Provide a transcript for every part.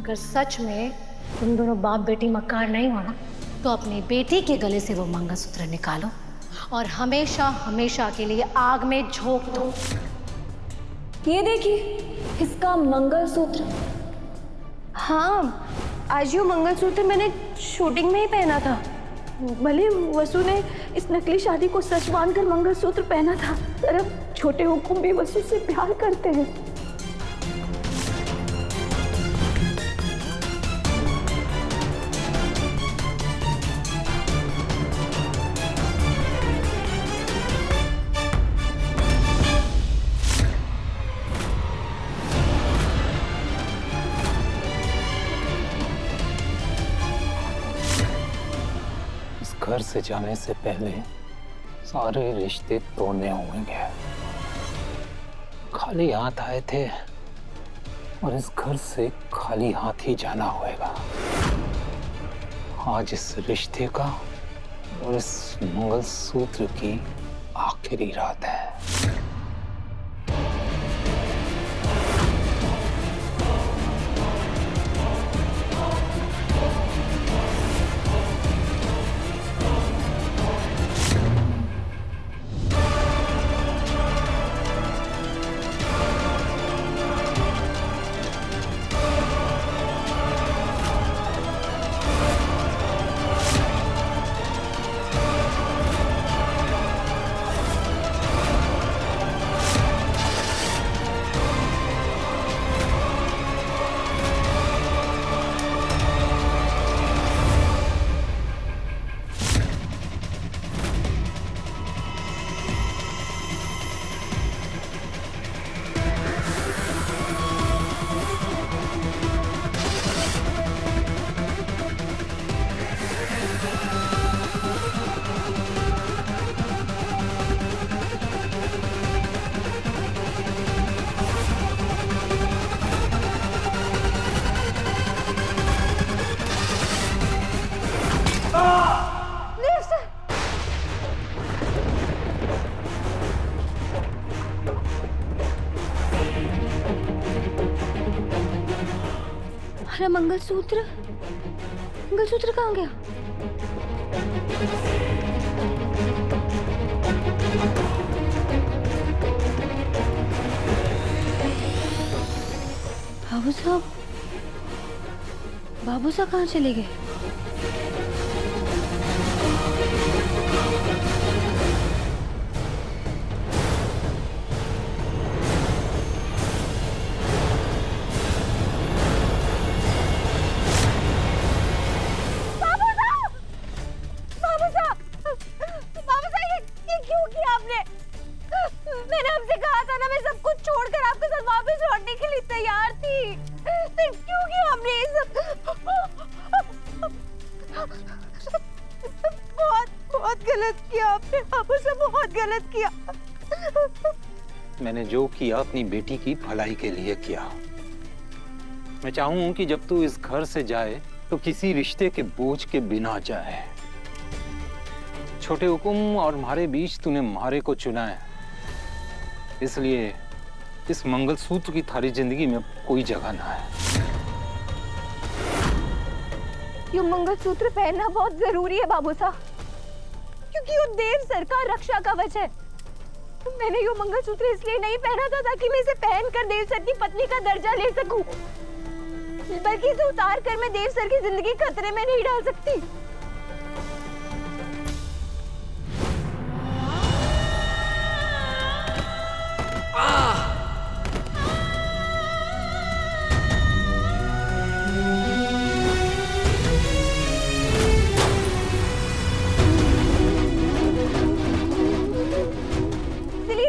अगर सच में तुम दोनों बाप बेटी मक्कार नहीं हो ना, तो अपनी बेटी के गले से वो मंगलसूत्र निकालो और हमेशा हमेशा के लिए आग में झोंक दो। ये देखिए, इसका मंगलसूत्र। हाँ, आज ये मंगलसूत्र मैंने शूटिंग में ही पहना था। भले वसु ने इस नकली शादी को सच मानकर मंगलसूत्र पहना था, पर अब छोटे हुकुम भी वसु से प्यार करते हैं। घर से जाने से पहले सारे रिश्ते तोड़ने होंगे। खाली हाथ आए थे और इस घर से खाली हाथ ही जाना होगा। आज इस रिश्ते का और इस मंगलसूत्र की आखिरी रात है। अरे मंगलसूत्र कहाँ गया? बाबू साहब कहाँ चले गए? मैंने आपसे कहा था ना, मैं सब कुछ छोड़कर आपके साथ वापस लौटने के लिए तैयार थी। फिर क्यों किया आपने ये सब? बहुत गलत किया आपने, बाबू साहब, बहुत गलत किया। मैंने जो किया अपनी बेटी की भलाई के लिए किया। मैं चाहूं कि जब तू इस घर से जाए तो किसी रिश्ते के बोझ के बिना जाए। छोटे हुकुम और हमारे बीच तूने मारे को चुना है, इसलिए इस मंगलसूत्र की थारी जिंदगी में कोई जगह ना है। ये मंगलसूत्र पहनना बहुत जरूरी है बाबू साहब, क्योंकि वो देव सर का रक्षा कवच है। मैंने ये मंगलसूत्र इसलिए नहीं पहना था ताकि मैं इसे पहनकर देव सर की पत्नी का दर्जा ले सकूं, बल्कि इसे उतार कर मैं देव सर की जिंदगी खतरे में नहीं डाल सकती।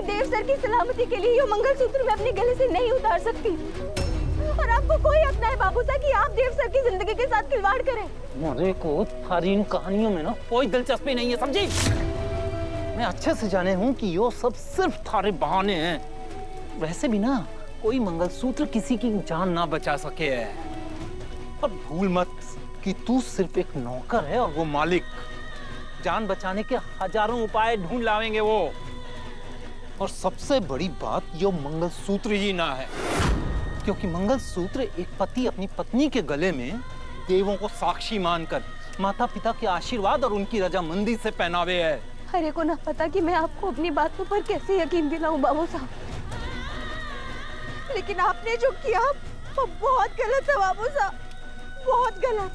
देव सर की सलामती के लिए ये मंगलसूत्र मैं अपने गले से नहीं उतार सकती। और आपको कोई हक नहीं है बाबू साहब कि आप देव सर की जिंदगी के साथ खिलवाड़ करें। मुझे को थारी इन कहानियों में ना कोई दिलचस्पी नहीं है, समझी? मैं अच्छे से जाने हूँ कि यो सब सिर्फ थारे बहाने हैं। वैसे भी ना कोई मंगलसूत्र किसी की जान ना बचा सके है। और भूल मत कि तू सिर्फ एक नौकर है और वो मालिक। जान बचाने के हजारों उपाय ढूंढ लावेंगे वो। और सबसे बड़ी बात, यो मंगलसूत्र ही ना है, क्योंकि मंगलसूत्र एक पति अपनी पत्नी के गले में देवों को साक्षी मानकर माता पिता के आशीर्वाद और उनकी रजामंदी से पहनावे है। अरे को ना पता कि मैं आपको अपनी बातों पर कैसे यकीन दिलाऊं बाबू साहब, लेकिन आपने जो किया वो बहुत गलत है बाबू साहब, बहुत गलत।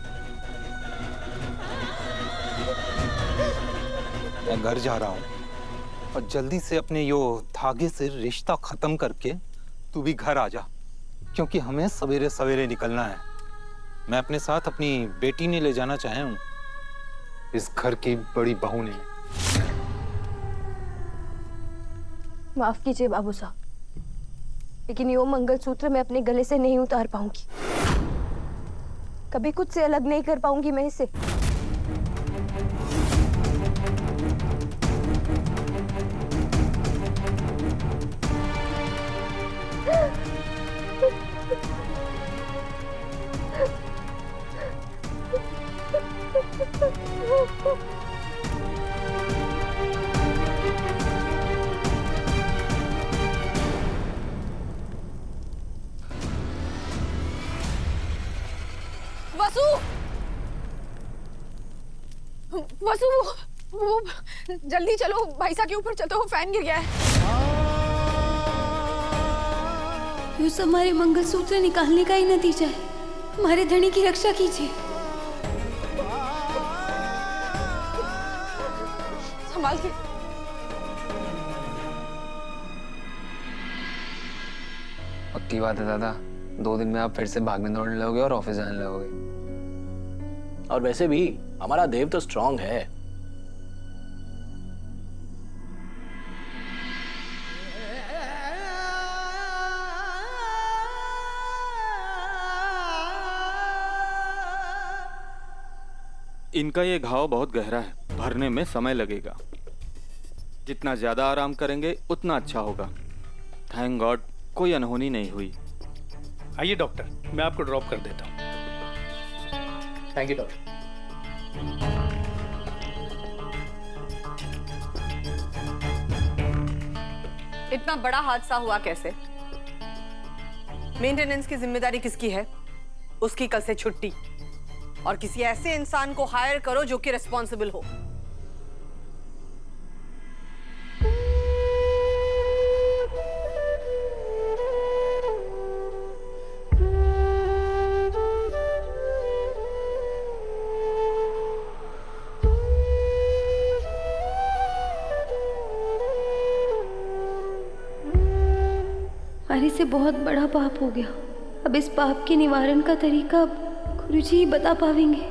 मैं घर जा रहा हूँ और जल्दी से अपने यो धागे से रिश्ता खत्म करके तू भी घर आ जा, क्योंकि हमें सवेरे सवेरे निकलना है। मैं अपने साथ अपनी बेटी ने ले जाना चाहे हूँ, इस घर की बड़ी बहू ने। माफ कीजिए बाबू साहब, लेकिन ये मंगलसूत्र मैं अपने गले से नहीं उतार पाऊंगी, कभी खुद से अलग नहीं कर पाऊंगी मैं इसे। वसु, वसु, वो जल्दी चलो, भाई साहब के ऊपर चलते हो, फैन गिर गया है। ये सब हमारे मंगलसूत्र निकालने का ही नतीजा है। हमारे धनी की रक्षा कीजिए। संभाल के। पक्की बात है दादा, 2 दिन में आप फिर से भागने दौड़ने लगोगे और ऑफिस जाने लगोगे। और वैसे भी हमारा देव तो स्ट्रांग है। इनका ये घाव बहुत गहरा है, भरने में समय लगेगा। जितना ज्यादा आराम करेंगे उतना अच्छा होगा। थैंक गॉड कोई अनहोनी नहीं हुई। आइए डॉक्टर, मैं आपको ड्रॉप कर देता हूँ। Thank you doctor. इतना बड़ा हादसा हुआ कैसे? मेंटेनेंस की जिम्मेदारी किसकी है? उसकी कल से छुट्टी, और किसी ऐसे इंसान को हायर करो जो कि रिस्पॉन्सिबल हो। हमारे से बहुत बड़ा पाप हो गया। अब इस पाप के निवारण का तरीका गुरुजी ही बता पाएंगे।